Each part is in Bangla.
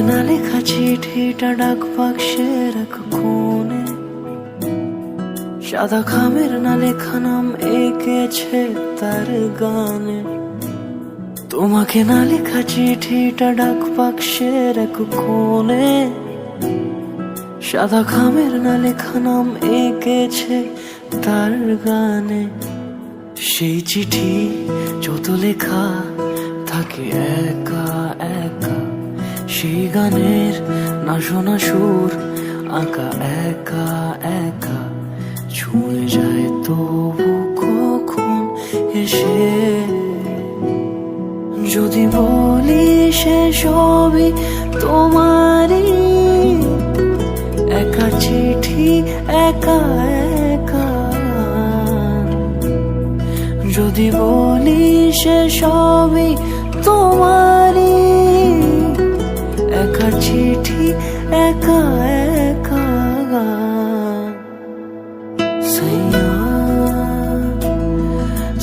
না লেখা চিঠিটা ডাক বাক্সের এক কোণে, সাদা খামের না লেখা নাম এঁকেছে তার গানে। তোমাকে না লেখা চিঠিটা ডাক বাক্সের এক কোণে, সাদা খামের না লেখা নাম এঁকেছে তার গানে। সেই চিঠি যত লেখা থাকে একা একা, সেই গানের না শোনা সুর আঁকা একা একা, ছুঁয়ে যায় তবু কখন এসে। যদি বলি সে সবই তোমারই, একা চিঠি একা একা। যদি বলি সে সবই তোমারই, একা চিঠি একা একা। সাইয়া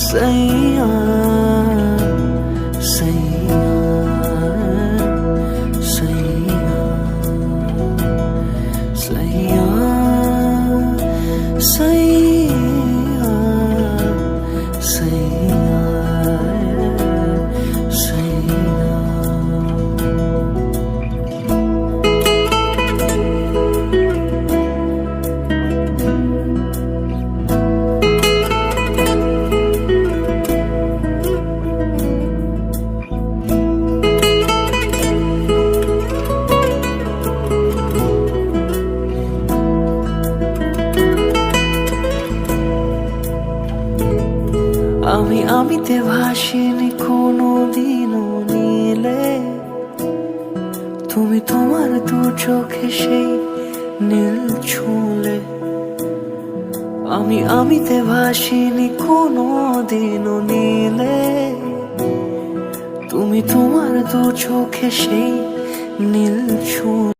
সাইয়া সাইয়া সাইয়া সাইয়া সাইয়া সাইয়া সাইয়া। আমিতে ভাসিনি কোনো দিনও নীলে, তুমি তোমার দু চোখে সেই নীল ছুঁলে। আমিতে ভাসিনি কোনো দিনও নীলে, তুমি তোমার দু চোখে সেই নীল ছুঁলে।